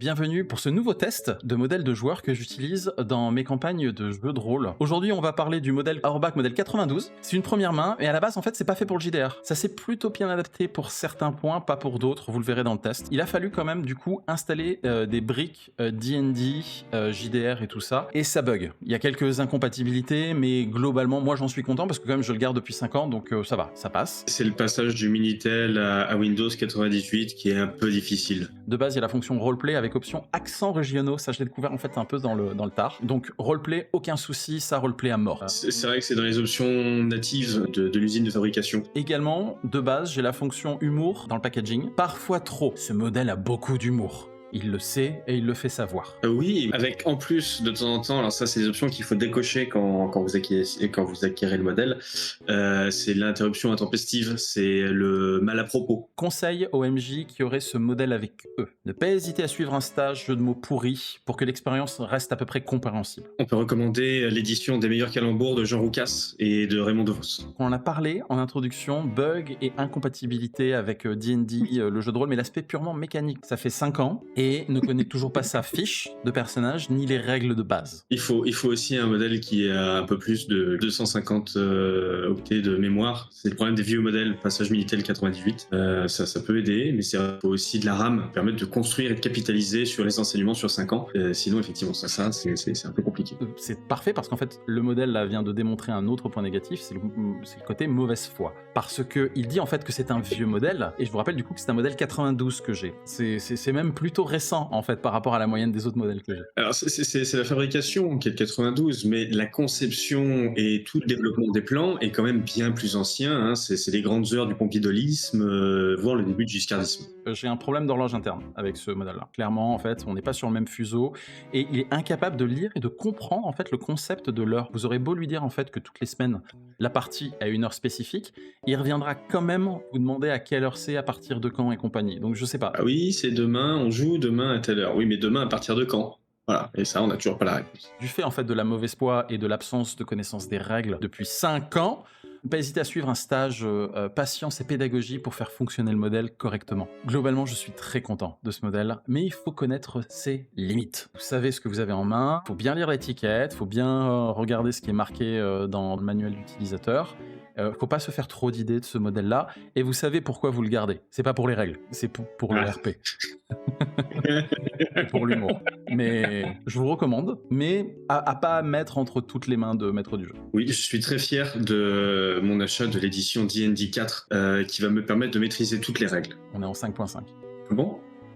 Bienvenue pour ce nouveau test de modèle de joueur que j'utilise dans mes campagnes de jeux de rôle. Aujourd'hui, on va parler du modèle Auerbach modèle 92. C'est une première main et à la base, en fait, c'est pas fait pour le JDR. Ça s'est plutôt bien adapté pour certains points, pas pour d'autres, vous le verrez dans le test. Il a fallu quand même, du coup, installer des briques D&D, JDR et tout ça, et ça bug. Il y a quelques incompatibilités, mais globalement, moi, j'en suis content parce que quand même, je le garde depuis 5 ans, donc ça va, ça passe. C'est le passage du Minitel à Windows 98 qui est un peu difficile. De base, il y a la fonction roleplay avec option accents régionaux. Ça, je l'ai découvert en fait un peu dans le tard. Donc, roleplay, aucun souci, ça roleplay à mort. C'est vrai que c'est dans les options natives de l'usine de fabrication. Également, de base, j'ai la fonction humour dans le packaging. Parfois trop. Ce modèle a beaucoup d'humour. Il le sait et il le fait savoir. Oui, avec en plus de temps en temps, alors ça c'est des options qu'il faut décocher quand vous acquérez le modèle, c'est l'interruption intempestive, c'est le mal à propos. Conseil aux MJ qui auraient ce modèle avec eux. Ne pas hésiter à suivre un stage jeu de mots pourri pour que l'expérience reste à peu près compréhensible. On peut recommander l'édition des meilleurs calembours de Jean Roucas et de Raymond DeVos. On en a parlé en introduction, bugs et incompatibilité avec D&D, le jeu de rôle, mais l'aspect purement mécanique. Ça fait 5 ans et ne connaît toujours pas sa fiche de personnage ni les règles de base. Il faut aussi un modèle qui a un peu plus de 250 octets de mémoire. C'est le problème des vieux modèles, passage Minitel 98. Ça peut aider, mais il faut aussi de la RAM, permettre de construire et de capitaliser sur les enseignements sur 5 ans. Sinon, effectivement, c'est un peu compliqué. C'est parfait parce qu'en fait, le modèle là vient de démontrer un autre point négatif, c'est le côté mauvaise foi. Parce que il dit en fait que c'est un vieux modèle, et je vous rappelle du coup que c'est un modèle 92 que j'ai. C'est même plutôt récent en fait par rapport à la moyenne des autres modèles que j'ai. Alors c'est la fabrication qui est de 92, mais la conception et tout le développement des plans est quand même bien plus ancien. Hein. C'est les grandes heures du pompidolisme, voire le début du giscardisme. J'ai un problème d'horloge interne avec ce modèle-là. Clairement, en fait, on n'est pas sur le même fuseau, et il est incapable de lire et de comprendre en fait le concept de l'heure. Vous aurez beau lui dire en fait que toutes les semaines, la partie a une heure spécifique, il reviendra quand même vous demander à quelle heure c'est, à partir de quand et compagnie. Donc je sais pas. Ah oui, c'est demain, on joue demain à telle heure. Oui, mais demain à partir de quand? Voilà, et ça, on n'a toujours pas la réponse. Du fait en fait de la mauvaise foi et de l'absence de connaissance des règles depuis 5 ans, ne pas hésiter à suivre un stage patience et pédagogie pour faire fonctionner le modèle correctement. Globalement, je suis très content de ce modèle, mais il faut connaître ses limites. Vous savez ce que vous avez en main, il faut bien lire l'étiquette, il faut bien regarder ce qui est marqué dans le manuel d'utilisateur. Faut pas se faire trop d'idées de ce modèle-là, et vous savez pourquoi vous le gardez. C'est pas pour les règles, c'est pour le RP. Pour l'humour. Mais je vous recommande, mais à pas mettre entre toutes les mains de maître du jeu. Oui, je suis très fier de mon achat de l'édition D&D 4 qui va me permettre de maîtriser toutes les règles. On est en 5.5. Bon ?